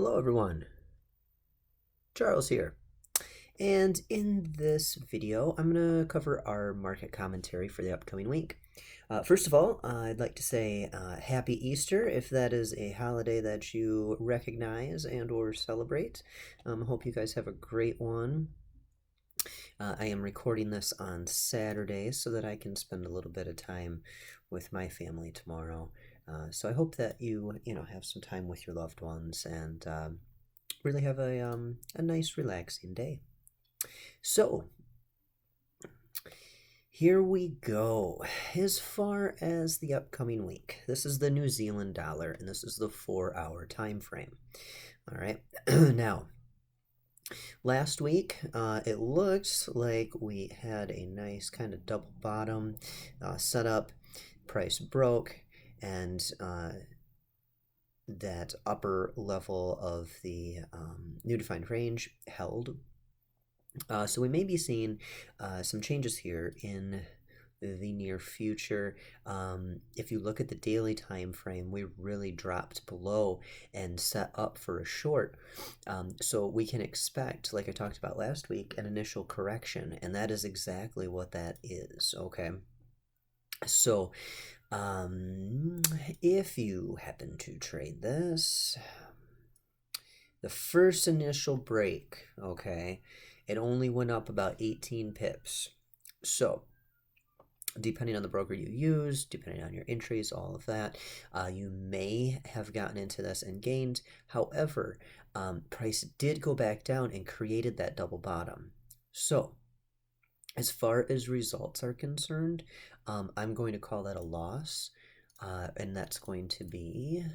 Hello everyone, Charles here. And in this video, I'm going to cover our market commentary for the upcoming week. First of all, I'd like to say Happy Easter, if that is a holiday that you recognize and or celebrate. I hope you guys have a great one. I am recording this on Saturday so that I can spend a little bit of time with my family tomorrow. So I hope that you have some time with your loved ones and really have a nice relaxing day. So here we go. As far as the upcoming week, this is the New Zealand dollar and this is the 4-hour time frame. All right. Now, last week it looks like we had a nice kind of double bottom setup. Price broke and that upper level of the new defined range held. So we may be seeing some changes here in the near future. If you look at the daily time frame, we really dropped below and set up for a short. So we can expect, like I talked about last week, an initial correction, and that is exactly what that is, okay? So if you happen to trade this, the first initial break, okay, it only went up about 18 pips. So depending on the broker you use, depending on your entries, all of that, you may have gotten into this and gained. However, price did go back down and created that double bottom. So as far as results are concerned, I'm going to call that a loss, and that's going to be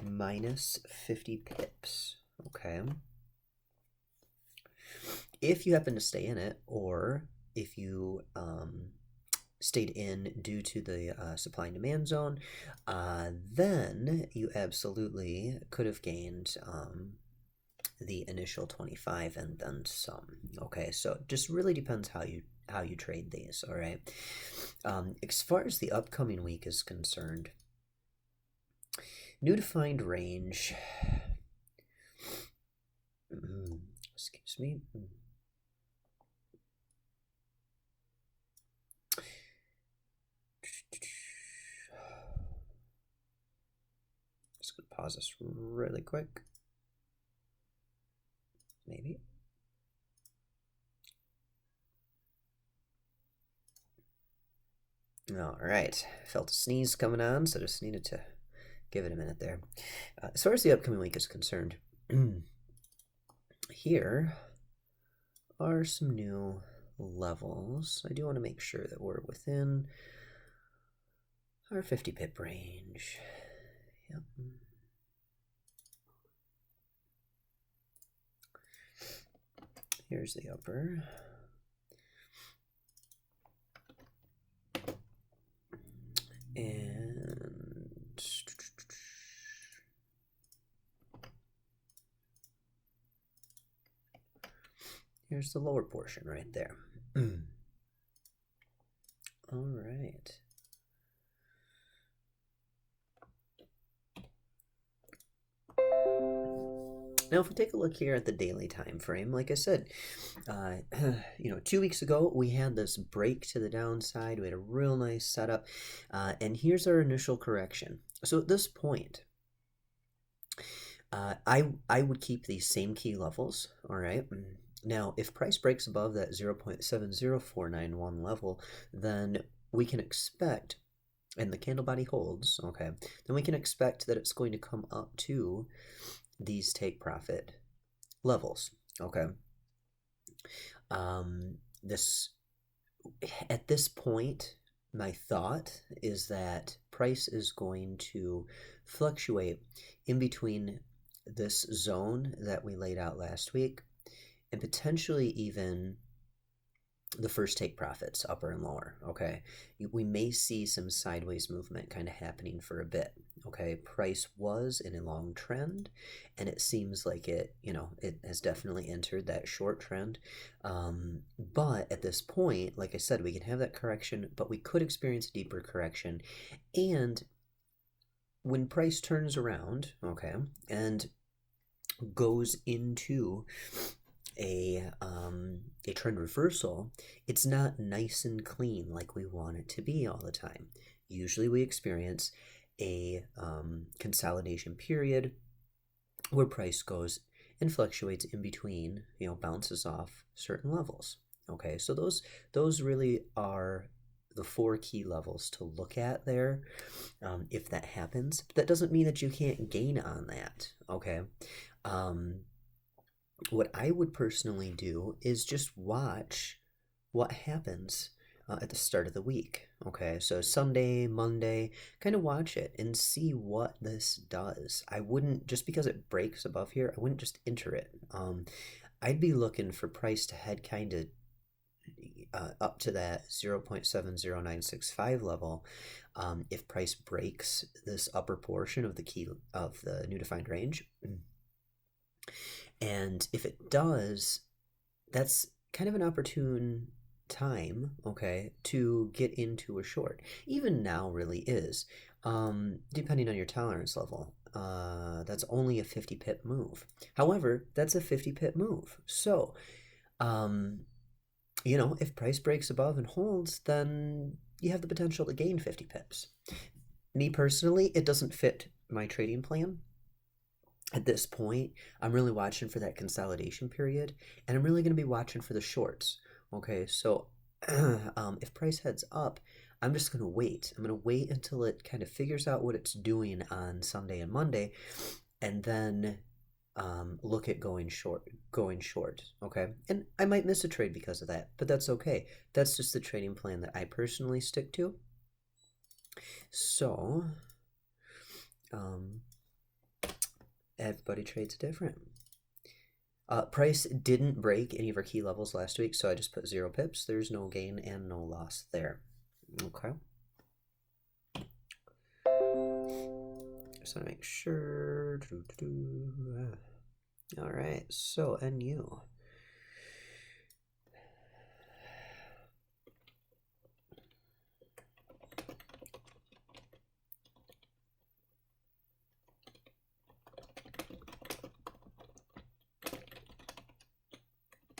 minus 50 pips, okay? If you happen to stay in it, or if you stayed in due to the supply and demand zone, then you absolutely could have gained the initial 25 and then some. Okay, so it just really depends how you trade these. All right. As far as the upcoming week is concerned, new defined range. Excuse me. Just gonna pause this really quick. Maybe. All right, felt a sneeze coming on, so just needed to give it a minute there. As far as the upcoming week is concerned, here are some new levels. I do want to make sure that we're within our 50 pip range. Yep. Here's the upper. And here's the lower portion right there. All right. Now, if we take a look here at the daily time frame, like I said, 2 weeks ago, we had this break to the downside. We had a real nice setup, and here's our initial correction. So at this point, I would keep these same key levels, all right? Now, if price breaks above that 0.70491 level, then we can expect, and the candle body holds, okay, then we can expect that it's going to come up to these take profit levels, okay? At this point, my thought is that price is going to fluctuate in between this zone that we laid out last week and potentially even the first take profits, upper and lower, okay? We may see some sideways movement kind of happening for a bit, okay? Price was in a long trend, and it seems like it has definitely entered that short trend. But at this point, like I said, we can have that correction, but we could experience a deeper correction. And when price turns around, okay, and goes into a trend reversal, it's not nice and clean like we want it to be all the time. Usually we experience a consolidation period where price goes and fluctuates in between, bounces off certain levels. Okay, so those really are the 4 key levels to look at there. If that happens, but that doesn't mean that you can't gain on that. Okay, what I would personally do is just watch what happens at the start of the week. Okay, so Sunday, Monday, kind of watch it and see what this does. I wouldn't, just because it breaks above here, I wouldn't just enter it. I'd be looking for price to head kind of up to that 0.70965 level. If price breaks this upper portion of the key of the new defined range, and if it does, that's kind of an opportune time, okay, to get into a short. Even now really is, depending on your tolerance level. That's only a 50 pip move. However, that's a 50 pip move. So, if price breaks above and holds, then you have the potential to gain 50 pips. Me personally, it doesn't fit my trading plan. At this point, I'm really watching for that consolidation period, and I'm really going to be watching for the shorts. Okay, so if price heads up, I'm just going to wait. I'm going to wait until it kind of figures out what it's doing on Sunday and Monday, and then look at going short. Okay, and I might miss a trade because of that, but that's okay. That's just the trading plan that I personally stick to. So, everybody trades different. Price didn't break any of our key levels last week, so I just put 0 pips. There's no gain and no loss there. Okay. Just want to make sure. All right, so NU.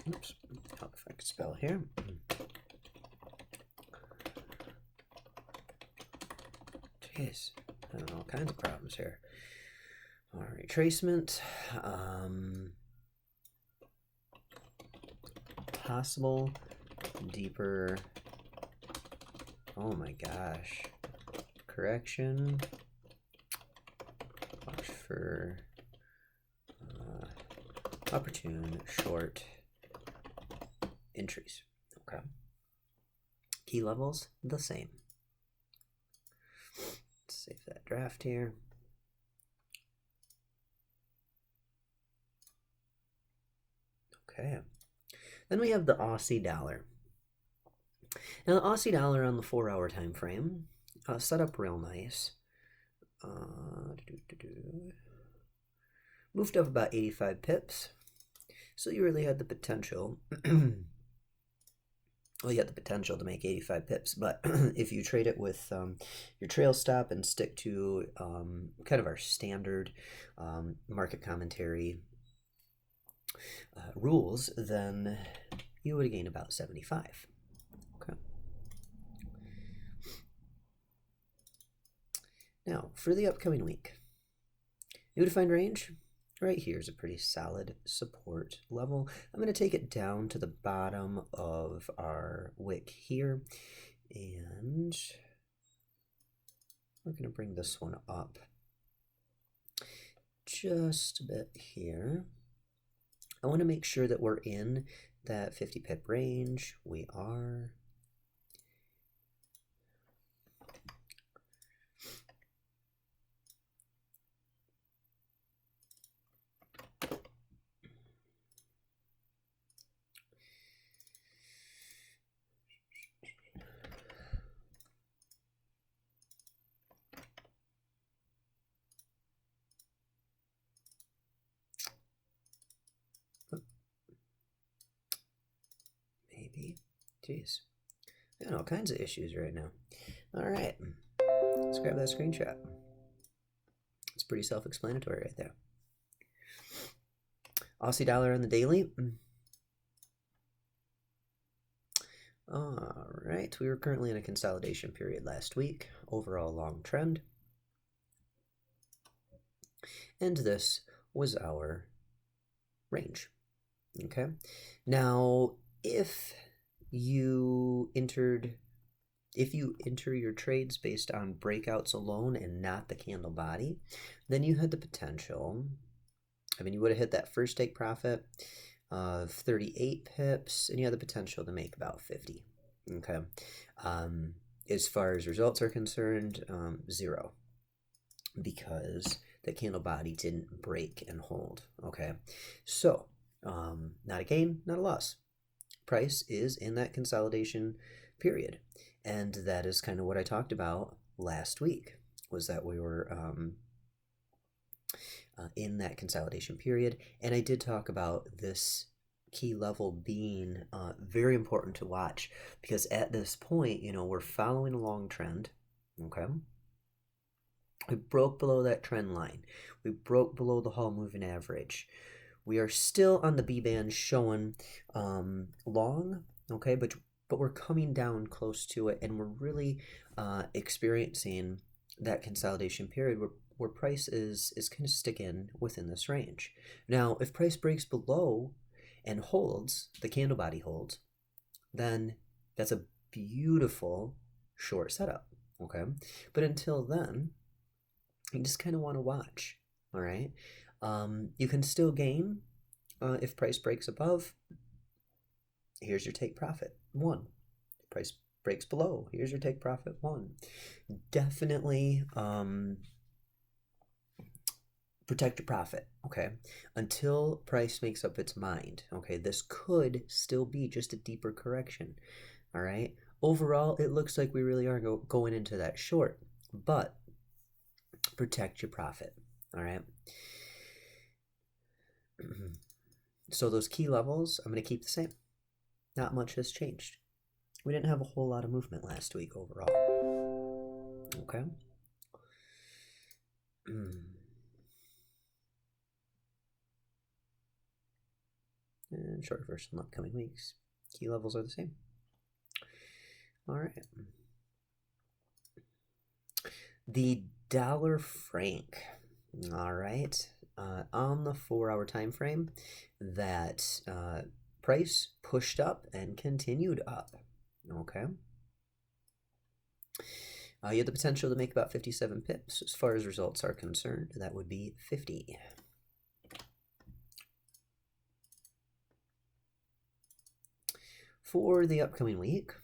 Oops, help if I could spell here. Jeez, having all kinds of problems here. All right, retracement. Possible deeper. Oh my gosh. Correction. Watch for opportune short entries. Okay. Key levels, the same. Let's save that draft here. Okay. Then we have the Aussie Dollar. Now the Aussie Dollar on the 4-hour time frame, set up real nice. Moved up about 85 pips. So you really had the potential. Well, you had the potential to make 85 pips, but if you trade it with your trail stop and stick to kind of our standard market commentary rules, then you would have gained about 75. Okay. Now, for the upcoming week, new defined range. Right here is a pretty solid support level. I'm going to take it down to the bottom of our wick here, and we're going to bring this one up just a bit here. I want to make sure that we're in that 50 pip range. We are. Jeez, I got all kinds of issues right now. All right, let's grab that screenshot. pretty self-explanatory right there. Aussie dollar on the daily. All right, we were currently in a consolidation period last week, overall long trend. And this was our range. Okay, now if you enter your trades based on breakouts alone and not the candle body, then you had the potential, you would have hit that first take profit of 38 pips, and you had the potential to make about 50. Okay, as far as results are concerned, 0, because the candle body didn't break and hold. Okay, so not a gain, not a loss. Price is in that consolidation period, and that is kind of what I talked about last week, was that we were in that consolidation period, and I did talk about this key level being very important to watch, because at this point, we're following a long trend. Okay, we broke below that trend line, we broke below the Hall moving average, we are still on the B band showing long, okay, but we're coming down close to it, and we're really experiencing that consolidation period where price is kind of sticking within this range. Now, if price breaks below and holds, the candle body holds, then that's a beautiful short setup, okay? But until then, you just kind of want to watch, all right? You can still gain if price breaks above. Here's your take profit, 1. Price breaks below, here's your take profit, 1. Definitely protect your profit, okay, until price makes up its mind. Okay, this could still be just a deeper correction. All right, overall it looks like we really are going into that short, but protect your profit. All right, so those key levels I'm going to keep the same. Not much has changed. We didn't have a whole lot of movement last week overall. Okay. And short for some upcoming weeks. Key levels are the same. All right. The dollar franc. All right. On the 4-hour time frame, that price pushed up and continued up. Okay. You have the potential to make about 57 pips. As far as results are concerned, that would be 50. For the upcoming week,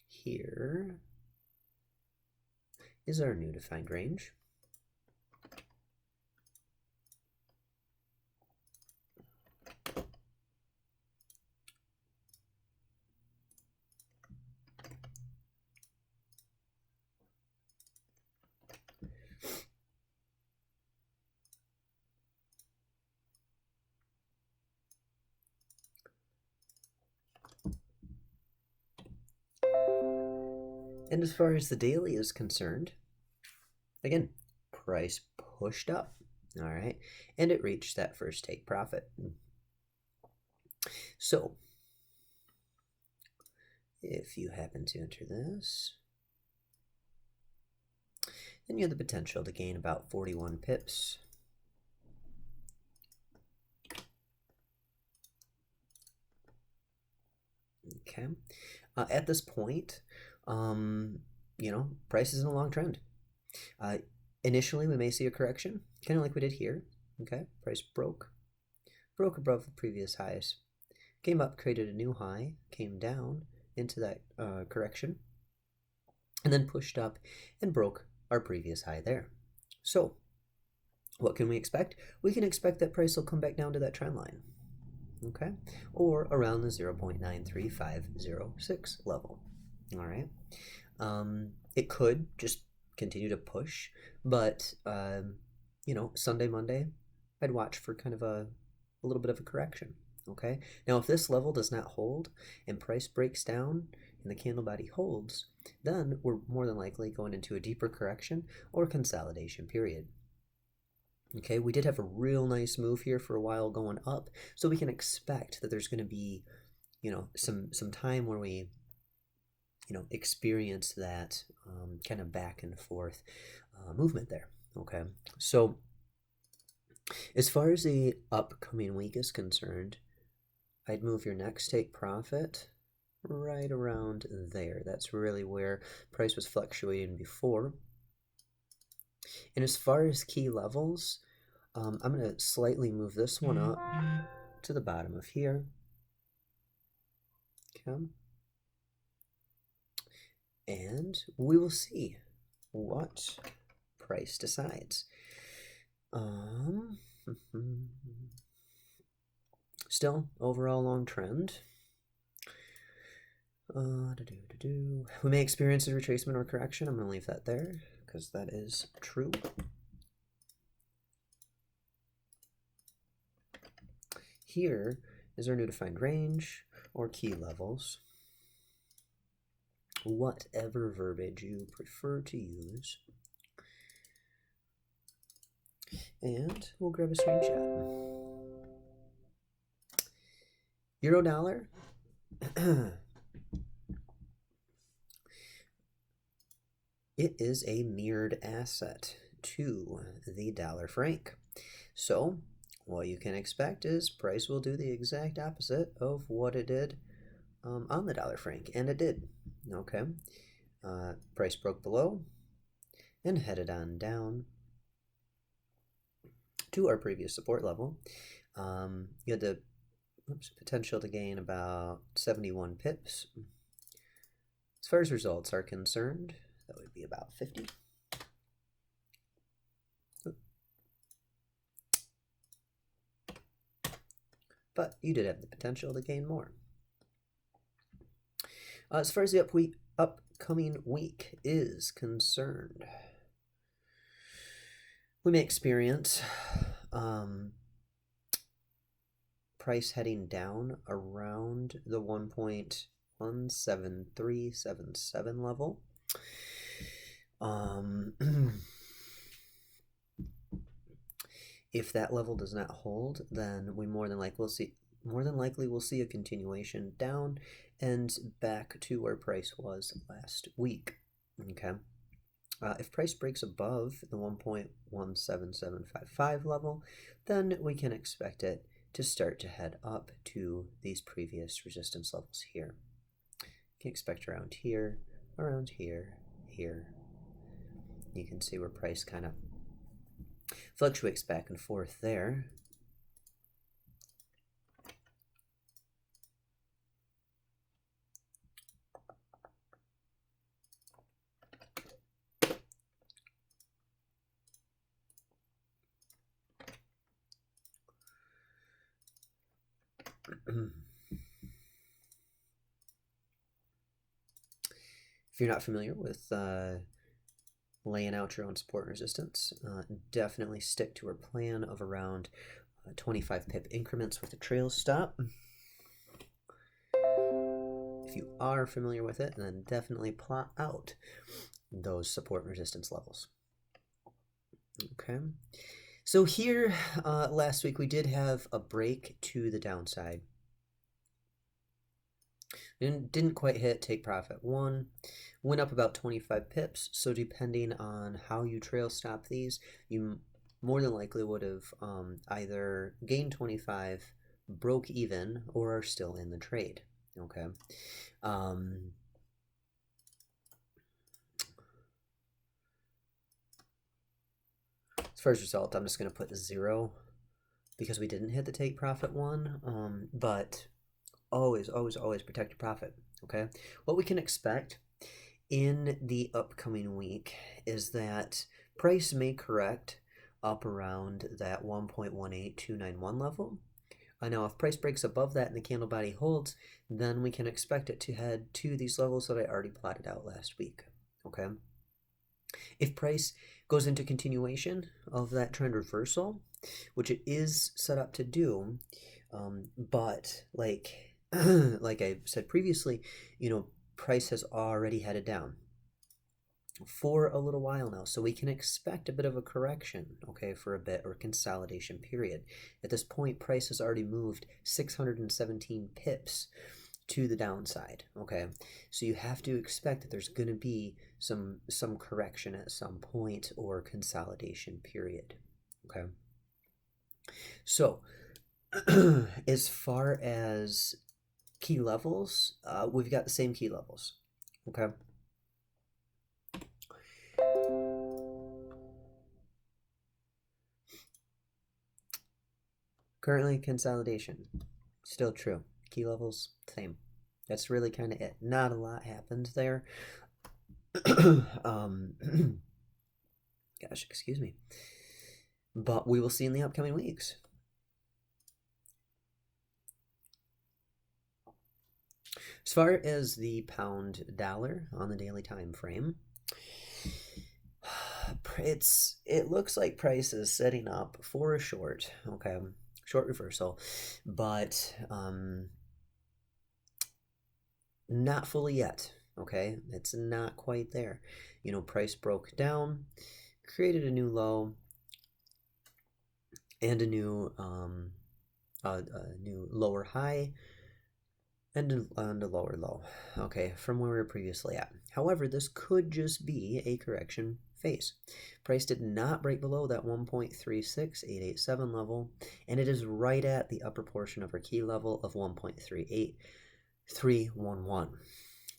here is our new defined range. And as far as the daily is concerned, again, price pushed up, all right, and it reached that first take profit. So if you happen to enter this, then you have the potential to gain about 41 pips. Okay, at this point, price is in a long trend. Initially, we may see a correction, kind of like we did here. Okay, price broke above the previous highs, came up, created a new high, came down into that correction, and then pushed up and broke our previous high there. So what can we expect? We can expect that price will come back down to that trend line, okay, or around the 0.93506 level. All right, it could just continue to push, but Sunday, Monday, I'd watch for kind of a little bit of a correction. Okay, now if this level does not hold and price breaks down, and the candle body holds, then we're more than likely going into a deeper correction or consolidation period. Okay, we did have a real nice move here for a while going up, so we can expect that there's going to be, some time where we, experience that kind of back and forth movement there. Okay, so as far as the upcoming week is concerned, I'd move your next take profit right around there. That's really where price was fluctuating before. And as far as key levels, I'm going to slightly move this one up to the bottom of here. Okay. And we will see what price decides. Still, overall long trend. We may experience a retracement or correction. I'm going to leave that there because that is true. Here is our new defined range or key levels. Whatever verbiage you prefer to use. And we'll grab a screenshot. Euro dollar. It is a mirrored asset to the dollar franc. So what you can expect is price will do the exact opposite of what it did on the dollar franc, and it did. Okay, price broke below and headed on down to our previous support level. You had the potential to gain about 71 pips. As far as results are concerned, that would be about 50. But you did have the potential to gain more. As far as the upcoming week is concerned, we may experience price heading down around the 1.17377 level. If that level does not hold, then we more than likely will see a continuation down and back to where price was last week. Okay. If price breaks above the 1.17755 level, then we can expect it to start to head up to these previous resistance levels here. You can expect around here, here. You can see where price kind of fluctuates back and forth there. If you're not familiar with laying out your own support and resistance, definitely stick to our plan of around 25 pip increments with a trail stop. If you are familiar with it, then definitely plot out those support and resistance levels. Okay, so here last week we did have a break to the downside. Didn't quite hit take profit 1, went up about 25 pips. So depending on how you trail stop these, you more than likely would have either gained 25, broke even, or are still in the trade. Okay. As far as result, I'm just going to put 0 because we didn't hit the take profit 1, but always protect your profit. Okay, what we can expect in the upcoming week is that price may correct up around that 1.18291 level. Now if price breaks above that and the candle body holds, then we can expect it to head to these levels that I already plotted out last week. Okay, if price goes into continuation of that trend reversal, which it is set up to do, but like I said previously, price has already headed down for a little while now, so we can expect a bit of a correction, okay, for a bit, or consolidation period. At this point, price has already moved 617 pips to the downside, okay? So you have to expect that there's going to be some correction at some point, or consolidation period, okay? So as far as key levels, we've got the same key levels, okay? Currently, consolidation, still true. Key levels, same. That's really kind of it. Not a lot happened there. Gosh, excuse me. But we will see in the upcoming weeks. As far as the pound dollar on the daily time frame, it looks like price is setting up for a short, okay, short reversal, but not fully yet, okay? It's not quite there. You know, price broke down, created a new low, and a new lower high, and a lower low, okay, from where we were previously at. However, this could just be a correction phase. Price did not break below that 1.36887 level, and it is right at the upper portion of our key level of 1.38311.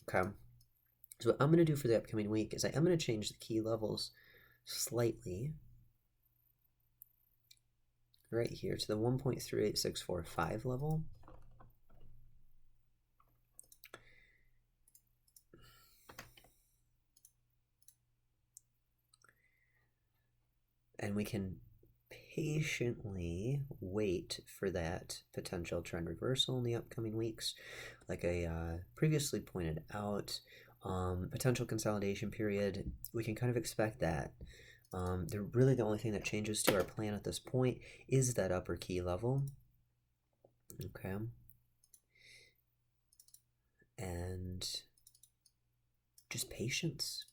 Okay, so what I'm going to do for the upcoming week is I am going to change the key levels slightly right here to the 1.38645 level. And we can patiently wait for that potential trend reversal in the upcoming weeks. Like I previously pointed out, potential consolidation period, we can kind of expect that. Really the only thing that changes to our plan at this point is that upper key level. Okay. And just patience.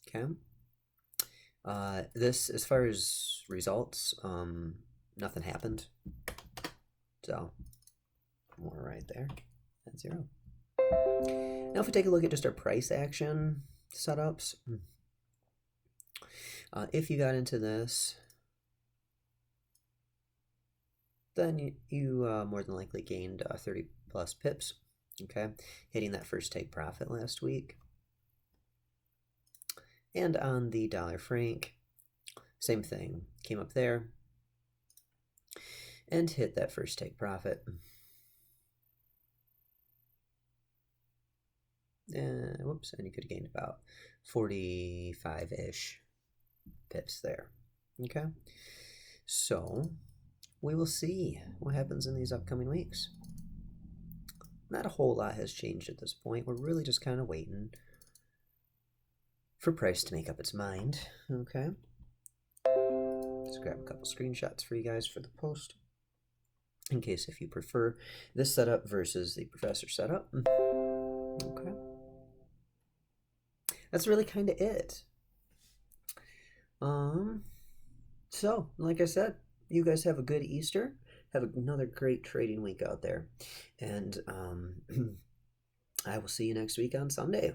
Okay. This, as far as results, nothing happened. So, more right there at 0. Now, if we take a look at just our price action setups, if you got into this, then you more than likely gained 30 plus pips, okay, hitting that first take profit last week. And on the dollar franc, same thing, came up there and hit that first take profit. Whoops, and you could have gained about 45-ish pips there. Okay, so we will see what happens in these upcoming weeks. Not a whole lot has changed at this point. We're really just kind of waiting for price to make up its mind. Okay, let's grab a couple screenshots for you guys for the post, in case if you prefer this setup versus the professor setup. Okay, that's really kind of it. So like I said, you guys have a good Easter, have another great trading week out there, and I will see you next week on Sunday.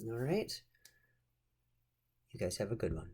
All right, you guys have a good one.